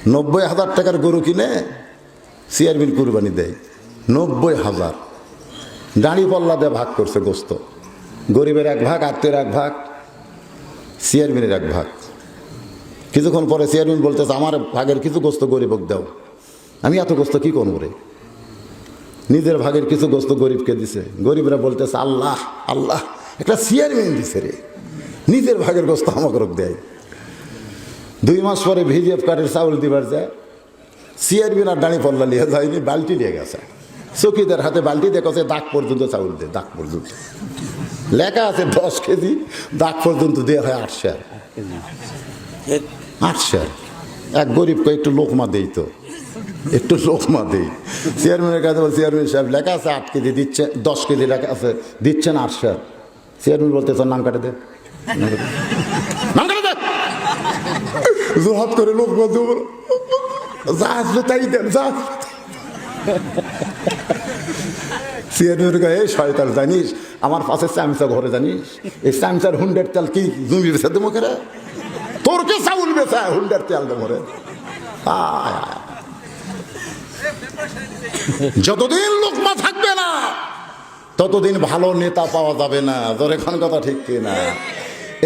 90,000 টাকার গরু কিনে চেয়ারম্যান কুরবানি দেয়। 90,000 দাঁড়ি পল্লা দিয়ে ভাগ করছে গোস্ত। গরিবের এক ভাগ, আত্মীয়ের এক ভাগ, চেয়ারম্যানের এক ভাগ। কিছুক্ষণ পরে চেয়ারম্যান বলতেছে আমার ভাগের কিছু গোস্ত গরিবক দাও। আমি এত গোস্ত কি করবো রে? নিজের ভাগের কিছু গোস্ত গরিবকে দিছে। গরিবরা বলতেছে আল্লাহ আল্লাহ, একটা চেয়ারম্যান দিছে রে, নিজের ভাগের গোস্ত আমাকে দেয়। 2 মাস পরে ভিজিএফ কার্ডের চাউল দিবার যায়, চেয়ারম্যান আর দাঁড়ি পল্লা নিয়ে যায়নি, বালতি নিয়ে গেছে। চকিদার হাতে বালতি দেখছে, দাগ পর্যন্ত চাউল দেয়, দাগ পর্যন্ত লেখা আছে 10 কেজি, দাগ পর্যন্ত দেওয়া হয় 8 সের। 8 সের। এক গরিবকে একটু লোকমা দেই, তো একটু লোকমা দেই। চেয়ারম্যানের কাছে বল, চেয়ারম্যান সাহেব লেখা আছে 8 কেজি দিচ্ছে, 10 কেজি লেখা আছে দিচ্ছেন 8 সের। চেয়ারম্যান বলতে তোর নাম কাটে দে, নাম কাটে দে। জোহাত করে লোকমা দেব, যা আসবে তাই দেন, যা। চেয়ারম্যানের কাছে এই শয়তান, জানিস আমার পাশে চামচা ঘরে, জানিস এই চামচার হুন্ডার তেল কি জমি বেচা দেবো কেরে? তোর কে চাউল বেচা হুন্ডার তেল দেবো রে? যতদিন লোকমা থাকবে না ততদিন ভালো নেতা পাওয়া যাবে না। তোর এখন কথা ঠিক কিনা?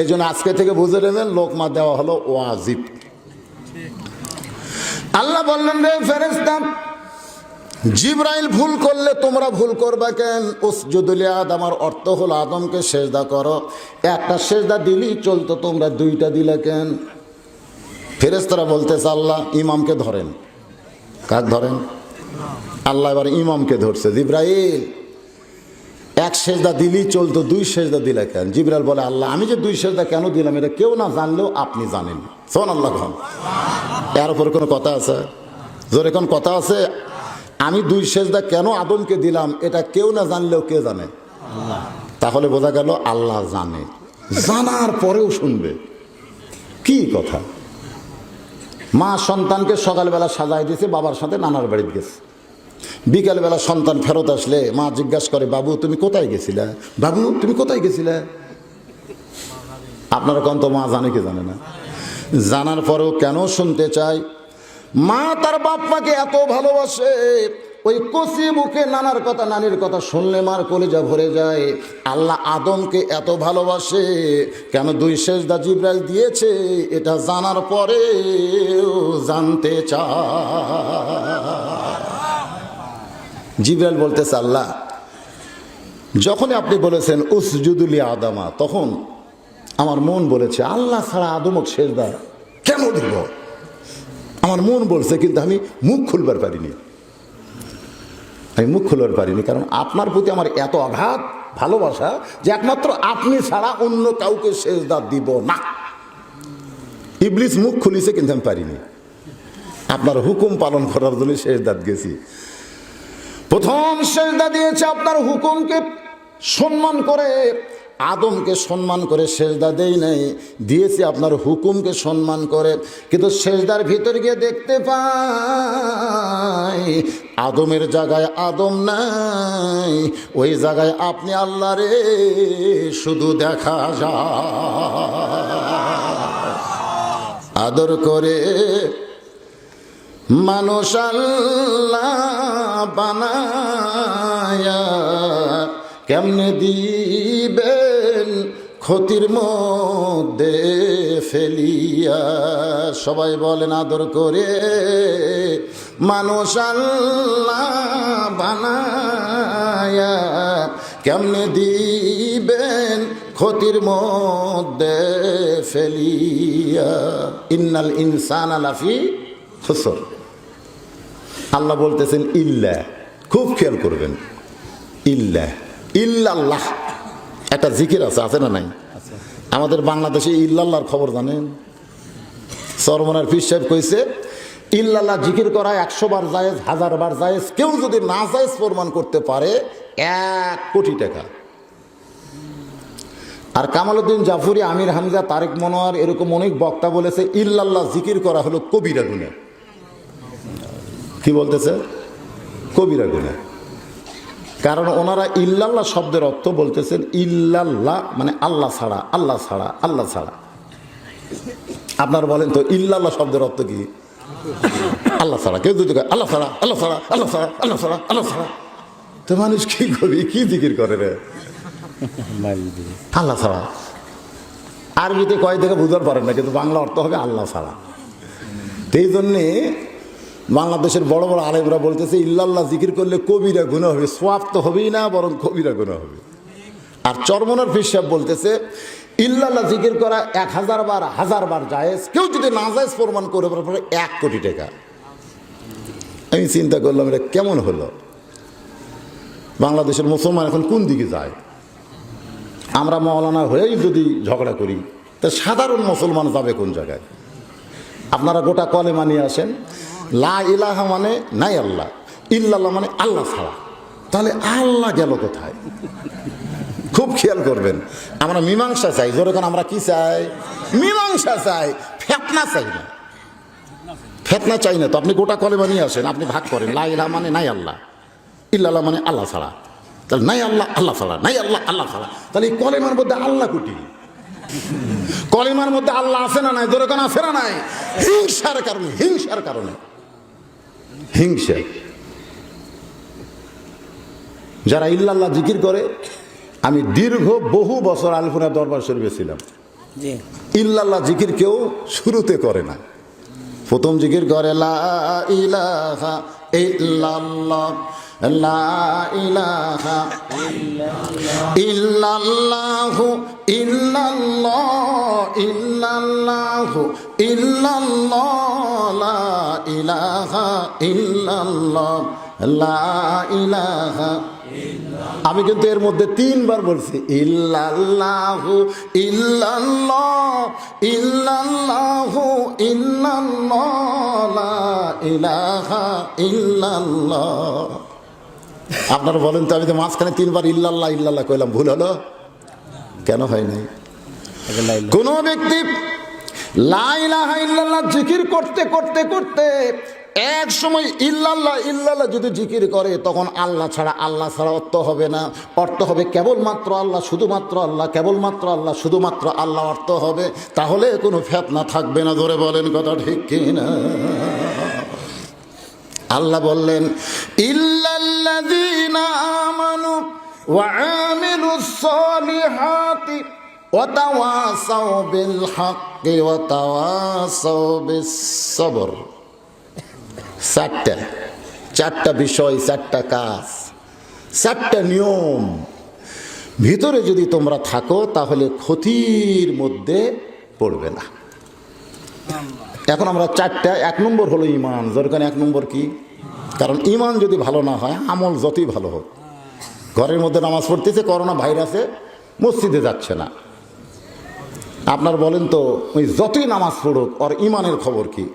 এই জন্য আজকে থেকে বুঝে নেবেন, লোকমা দেওয়া হলো ওয়াজিব। আল্লাহ বললেন রে ফেরেশতা, জিবরাইল ভুল করলে তোমরা ভুল করবা কেন? উসজুদু লিআদম, অর্থ হলো আদমকে সেজদা করো। একটা সেজদা দিলেই চলতো, তোমরা 2টা দিলে কেন? ফেরেশতারা বলতেছে আল্লাহ ইমামকে ধরেন। কাক ধরেন? আল্লাহ এবার ইমামকে ধরছে। জিবরাইল এক সেজদা দিলেই চলতো, 2 সেজদা দিলে কেন? জিবরাইল বলে আল্লাহ আমি যে 2 সেজদা কেন দিলাম এটা কেউ না জানলেও আপনি জানেন। সুবহানাল্লাহ। এর উপর কোনো কথা আছে? জোরে কোন কথা আছে? আমি 2 সেজদা কেন আদমকে দিলাম এটা কেউ না জানলেও কে জানে? তাহলে বোঝা গেল আল্লাহ জানে, জানার পরেও শুনবে। কি কথা? মা সন্তানকে সকালবেলা সাজাই দিয়েছে, বাবার সাথে নানার বাড়িতে গেছে। বিকালবেলা সন্তান ফেরত আসলে মা জিজ্ঞাসা করে বাবু তুমি কোথায় গেছিলে? বাবু তুমি কোথায় গেছিলে? আপনারা কোন তো মা জানে কি জানে না? জানার পরেও কেন শুনতে চাই? মা তার বাপ্পাকে এত ভালোবাসে, ওই কচি মুখে নানার কথা নানির কথা শুনলে মার কলিজা ভরে যায়। আল্লাহ আদমকে এত ভালোবাসে কেন 2 সেজদা জিবরাইল দিয়েছে এটা জানার পরেও জানতে চায়। জিবরাইল বলতেছে আল্লাহ যখনই আপনি বলেছেন উসজুদু লিআদম, তখন আমার মন বলেছে আল্লাহ ছাড়া আদমকে সেজদা কেন দিব? আমার মন বলছে, কিন্তু আমি মুখ খুলবার পারিনি। আমি মুখ খুলবার পারিনি কারণ আপনার প্রতি আমার এত অগাধ ভালোবাসা যে একমাত্র আপনি ছাড়া অন্য কাউকে সেজদা দিব না। ইবলিস মুখ খুলিছে কিন্তু আমি পারিনি। আপনার হুকুম পালন করার জন্য সেজদা গেছি। প্রথম সেজদা দিয়েছে আপনার হুকুমকে সম্মান করে, আদমকে সম্মান করে সেজদা দেই নাই, দিয়েছি আপনার হুকুমকে সম্মান করে। কিন্তু সেজদার ভিতর গিয়ে দেখতে পাই আদমের জায়গায় আদম নাই, ওই জায়গায় আপনি আল্লাহ রে শুধু দেখা যায়। আদর করে মানুষ আল্লাহ বানায়া কেমনে দিবেন ক্ষতির মধ্যে ফেলিয়া। সবাই বলেন আদর করে মানুষ আল্লাহ বানায়া কেমনে দিবেন ক্ষতির মধ্যে ফেলিয়া। ইন্নাল ইনসানা লাফি খুসর। আল্লাহ বলতেছেন ইল্লা, খুব খেয়াল করবেন, ইল্লা ইল্লাল্লাহ একটা জিকির আছে, আছে না নাই? আমাদের বাংলাদেশে ইল্লাল্লাহর খবর জানেন? চরমনার পীর সাহেব কইছে ইল্লাল্লাহ জিকির করা 100 বার জায়েজ, 1000 বার জায়েজ। কেউ যদি না জায়েজ প্রমাণ করতে পারে 1 কোটি টাকা। আর কামালউদ্দিন জাফরি, আমির হামজা, তারেক মনোয়ার এরকম অনেক বক্তা বলেছে ইল্লাল্লাহ জিকির করা হলো কবিরা গুনাহ। কি বলতেছে? কবিরা গুনাহ। কারণ ওনারা ইল্লাল্লাহ শব্দের অর্থ বলতেছেন ইল্লাল্লাহ মানে আল্লাহ ছাড়া, আল্লাহ ছাড়া, আল্লাহ ছাড়া। আপনারা বলেন তো ইল্লাল্লাহ শব্দের অর্থ কি? আল্লাহ ছাড়া। কেউ যদি কয় আল্লাহ ছাড়া, আল্লাহ ছাড়া, আল্লাহ ছাড়া, আল্লাহ ছাড়া, আল্লাহ ছাড়া, তো মানুষ কি করবি, কি জিকির করে রে? আল্লাহ ছাড়া। আরবিতে কয় থেকে বুঝতে পারেন না, কিন্তু বাংলা অর্থ হবে আল্লাহ ছাড়া। এই জন্যে বাংলাদেশের বড় বড় আলেমরা বলতেছে ইল্লাল্লাহ জিকির করলে কবিরা গুনাহ হবে। সোয়াব তো হবেই না, বরং কবিরা গুনাহ হবে। আর চরমনার পীর সাহেব বলতেছে ইল্লাল্লাহ জিকির করা 1000 বার 1000 বার জায়েজ, কেউ যদি না জায়েজ প্রমাণ করে 1 কোটি টাকা। আমি চিন্তা করলাম এটা কেমন হলো? বাংলাদেশের মুসলমান এখন কোন দিকে যায়? আমরা মাওলানা হয়েই যদি ঝগড়া করি, তা সাধারণ মুসলমান যাবে কোন জায়গায়? আপনারা গোটা কলেমা নিয়ে আসেন, লা ইলাহা মানে নাই আল্লাহ, ইল্লাল্লাহ মানে আল্লাহ ছাড়া। তাহলে আল্লাহ গেল কোথায়? খুব খেয়াল করবেন। আমরা মীমাংসা চাই। যেরকম আমরা কি চাই? মীমাংসা চাই, ফেতনা চাই না। ফেতনা চাই না তো আপনি গোটা কলেমা নিয়ে আসেন, আপনি ভাগ করেন। লা ইলাহা মানে নাই আল্লাহ, ইল্লাল্লাহ মানে আল্লাহ ছাড়া। তাহলে নাই আল্লাহ আল্লাহ ছাড়া, নাই আল্লাহ আল্লাহ ছাড়া। তাহলে এই কলেমার মধ্যে আল্লাহ কুটি, কলেমার মধ্যে আল্লাহ আছে না নাই? যেরকম আছে না নাই? হিংসার কারণে, হিংসার কারণে, হিংসা। যারা ইল্লাল্লাহ জিকির করে, আমি দীর্ঘ বহু বছর আলফুনা দরবার শরীফে ছিলাম। ইল্লাল্লাহ জিকির কেউ শুরুতে করে না, প্রথম জিকির করে লা ইলাহা ইল্লাল্লাহ, লা ইলাহা ইল্লাল্লাহু ইল্লাল্লাহ, ইল্লাল্লাহু ইল্লাল্লাহ, লা ইলাহা ইল্লাল্লাহ, লা ইলাহা। আমি কিন্তু এর মধ্যে 3 বার বলছি ইল্লাল্লাহু ইল্লাল্লাহ, ইল্লাল্লাহু ইল্লাল্লাহ, লা ইলাহা ইল্লাল্লাহ। আপনারা বলেন তো, আমি তো মাঝখানে 3 বার ইল্লাল্লাহ ইল্লাল্লাহ কইলাম, ভুল হলো? কেন হয় নাই? কোন ব্যক্তি লা ইলাহা ইল্লাল্লাহ জিকির করতে করতে করতে এক সময় ইল্লাল্লাহ ইল্লাল্লাহ যদি জিকির করে, তখন আল্লাহ ছাড়া, আল্লাহ ছাড়া অর্থ হবে না। অর্থ হবে কেবলমাত্র আল্লাহ, শুধুমাত্র আল্লাহ, কেবলমাত্র আল্লাহ, শুধুমাত্র আল্লাহ অর্থ হবে। তাহলে কোনো ফিতনা থাকবে না। ধরে বলেন কথা ঠিক কিনা? আল্লাহ বললেন ইল্লাল্লাযীনা আমানু ওয়া আমিলুস সালিহাতি ওয়া তাওয়াসাউ বিল হাক্কি ওয়া তাওয়াসাউ বিস সবর। 4টা বিষয়, 4টা কাজ, 4টা নিয়ম ভিতরে যদি তোমরা থাকো, তাহলে ক্ষতির মধ্যে পড়বে না। এখন আমরা 4টা, 1 নম্বর হলো ঈমান। যেরকম 1 নম্বর কি? কারণ ঈমান যদি ভালো না হয়, আমল যতই ভালো হোক, ঘরের মধ্যে নামাজ পড়তেছে, করোনা ভাইরাসে মসজিদে যাচ্ছে না, আপনার বলেন তো ওই যতই নামাজ পড়ুক, ওর ঈমানের খবর কি?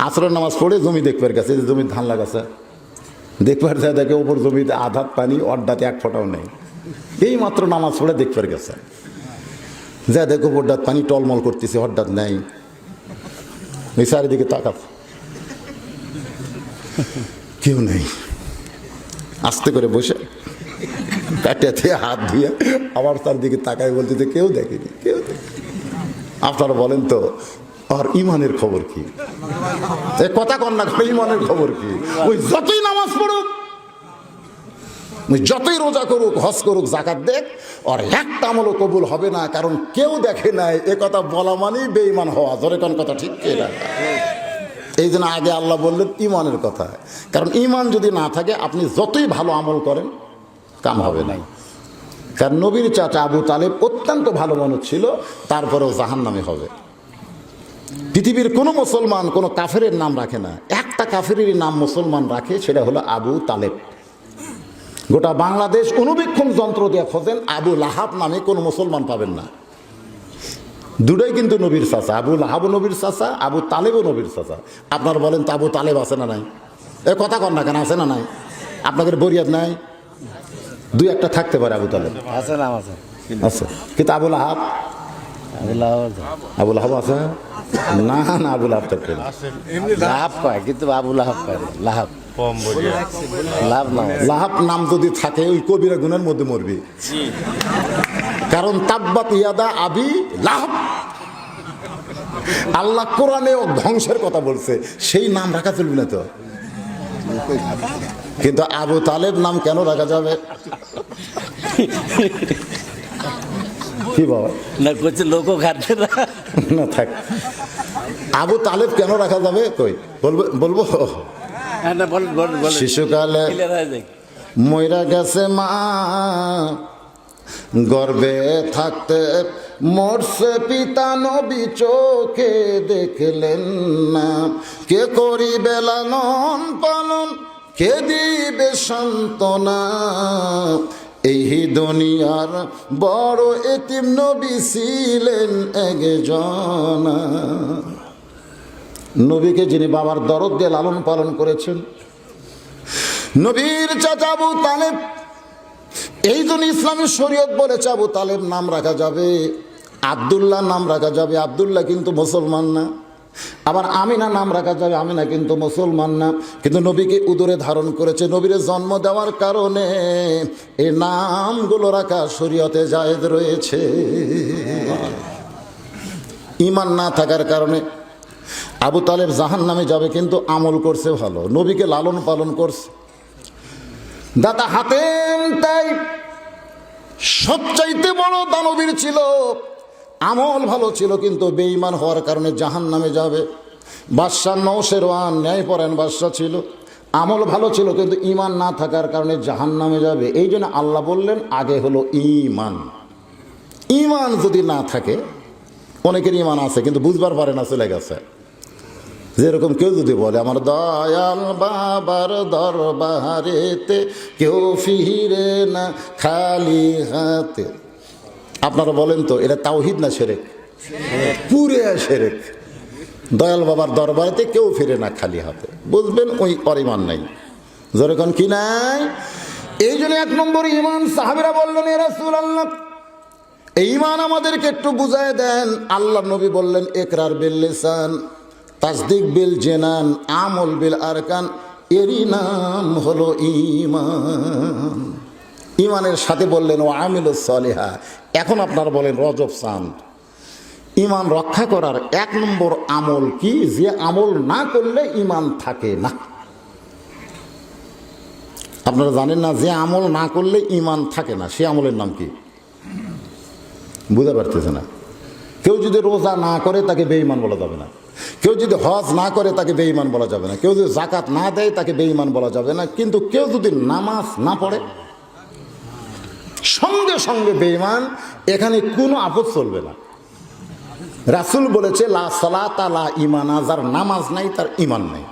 আসরের নামাজ পড়ে জমি দেখবার গেছে, যে জমির ধান লাগাছে, দেখবার যায় দেখে ওপর জমিতে আধাত পানি, অর্ডাতে 1 ফোঁটাও নেই। এই মাত্র নামাজ পড়ে দেখবার গেছে, যা দেখো অর্ডাত পানি টলমল করতেছে, অর্ডাত নেই। ওই চারিদিকে তাকাত, কেউ নেই। আস্তে করে বসে পেটে হাত ধুয়ে আবার তার দিকে তাকায়, বলতেছে কেউ দেখেনি, কেউ দেখেনি। আপনারা বলেন তো আর ইমানের খবর কি? কথা কন না, ইমানের খবর কি? ওই যতই নামাজ পড়ুক, যতই রোজা করুক, হজ করুক, যাকাত দেখ, আর একটা আমলও কবুল হবে না। কারণ কেউ দেখে নাই, এ কথা বলা মানেই বেঈমান হওয়া। ধরে কোন কথা ঠিক কিনা? এই জন্য আগে আল্লাহ বললেন ইমানের কথা। কারণ ইমান যদি না থাকে, আপনি যতই ভালো আমল করেন, কাম হবে না। কারণ নবীর চাচা আবু তালেব অত্যন্ত ভালো মানুষ ছিল, তারপরেও জাহান্নামে হবে। পৃথিবীর কোনো মুসলমান কোনো কাফেরের নাম রাখে না, একটা কাফেরের নাম মুসলমান রাখে, সেটা হলো আবু তালেব। গোটা বাংলাদেশ অনুবীক্ষণ যন্ত্র দিয়ে খোঁজেন, আবু লাহাব নামে কোনো মুসলমান পাবেন না। দুটোই কিন্তু নবীর চাচা। আবু লাহাবও নবীর চাচা, আবু তালেবও নবীর চাচা। আপনার বলেন তো আবু তালেব আছে না নাই? এ কথা কন না কেন, আছে না নাই? আপনাদের বরিয়াদ নাই? 2-1টা থাকতে পারে আবু তালেব, আছে না? আছে, কিন্তু আবু লাহাব, আবু লাহাব আছে না? না, আবু লাহাব থাকতে লাহাব পায়, কিন্তু আবু লাহাব পায় লাহাব লাহাব নাম যদি থাকে, ওই কবিরা গুণের মধ্যে মরবি। কারণ তাব্বাত ইয়াদা আবি লাহাব, আল্লাহ কোরআনেও ধ্বংসের কথা বলছে, সেই নাম রাখা চলবে না তো। কিন্তু আবু তালেব নাম কেন রাখা যাবে? কি বাবা না করছে লোক খাচ্ছে না থাক, আবু তালেব কেন রাখা যাবে? কই বলবো শিশুকালে মইরা গেছে মা, গর্বে থাকতে মরছে পিতা, নবী চোখে দেখলেন না। কে করিবে লালন পালন, কে দিবে সান্ত্বনা, এই দুনিয়ার বড় এতিম নবী ছিলেন একজনা। নবীকে যিনি বাবার দরদ দিয়ে লালন পালন করেছেন, নবীর চাচা আবু তালেব, এই জন্য ইসলামী শরীয়ত বলেছে আবু তালেব নাম রাখা যাবে, আব্দুল্লাহ নাম রাখা যাবে, আব্দুল্লাহ কিন্তু মুসলমান না। আবার আমিনা নাম রাখা যাবে, আমিনা কিন্তু মুসলমান না। কিন্তু নবীকে উদরে ধারণ করেছে, নবীর জন্ম দেওয়ার কারণে এই নামগুলো রাখা শরীয়তে জায়েজ রয়েছে। ঈমান না থাকার কারণে আবু তালেব জাহান্নামে যাবে, কিন্তু আমল করছে ভালো, নবীকে লালন পালন করছে। দাদা হাতেম তাই সবচাইতে বড় দানবীর ছিল, আমল ভালো ছিল, কিন্তু বেঈমান হওয়ার কারণে জাহান্নামে যাবে। বাদশাহ নওশেরওয়ান ন্যায়পরায়ণ বাদশাহ ছিল, আমল ভালো ছিল, কিন্তু ঈমান না থাকার কারণে জাহান্নামে যাবে। এই জন্য আল্লাহ বললেন আগে হলো ঈমান। ঈমান যদি না থাকে, অনেকের ঈমান আছে কিন্তু বুঝবার পারে না, চলে গেছে। যেরকম কেউ যদি বলে আমার দয়াল বাবার দরবারেতে কেউ ফিরে না খালি হাতে, আপনারা বলেন তো এটা তাওহীদ না শিরক? পুরে শিরক। দয়াল বাবার দরবারেতে কেউ ফিরে না খালি হাতে, বুঝবেন ওই অরিমান নাই, যেরকম কি নাই। এই জন্য 1 নম্বর ঈমান। সাহাবীরা বললেন ইয়া রাসূলুল্লাহ, এই ঈমান আমাদেরকে একটু বুঝায় দেন। আল্লাহ নবী বললেন ইকরার বিল লিসান, তাসদিক বিল জিনান, আমল বিল আরকান, এরই নাম হলো ঈমান। ঈমানের সাথে বললেন ও আমিলুস সলিহা। এখন আপনারা বলেন রজব চান, ঈমান রক্ষা করার 1 নম্বর আমল কি? যে আমল না করলে ঈমান থাকে না। আপনারা জানেন না যে আমল না করলে ঈমান থাকে না, সে আমলের নাম কি? বুঝতে পারতেছে না। কেউ যদি রোজা না করে তাকে বেঈমান বলা যাবে না, কেউ যদি হজ না করে তাকে বেঈমান বলা যাবে না, কেউ যদি যাকাত না দেয় তাকে বেঈমান বলা যাবে না। কিন্তু কেউ যদি নামাজ না পড়ে সঙ্গে সঙ্গে বেঈমান, এখানে কোনো আপদ চলবে না। রাসূল বলেছে লা সালাতা লা ঈমানা, যার নামাজ নাই তার ঈমান নাই।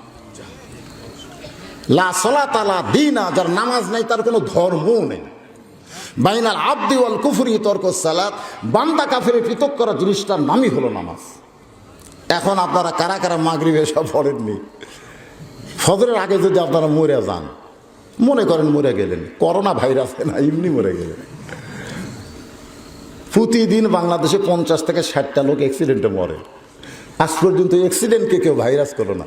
লা সালাতা লা দীনা, যার নামাজ নাই তার কোনো ধর্মও নেই। বাইনাল আবদি ওয়াল কুফরি তরকুস সালাত, বান্দা কাফেরের পৃথক করা জিনিসটার নামই হলো নামাজ। এখন আপনারা কারা কারা মাগরিব এসব পড়েননি? ফজরের আগে যদি আপনারা মরে যান, মনে করেন মরে গেলেন, করোনা ভাইরাসে না এমনি মরে গেলেন। প্রতিদিন বাংলাদেশে 50 থেকে 60টা লোক অ্যাক্সিডেন্টে মরে। আজ পর্যন্ত অ্যাক্সিডেন্টকে কেউ ভাইরাস করো না।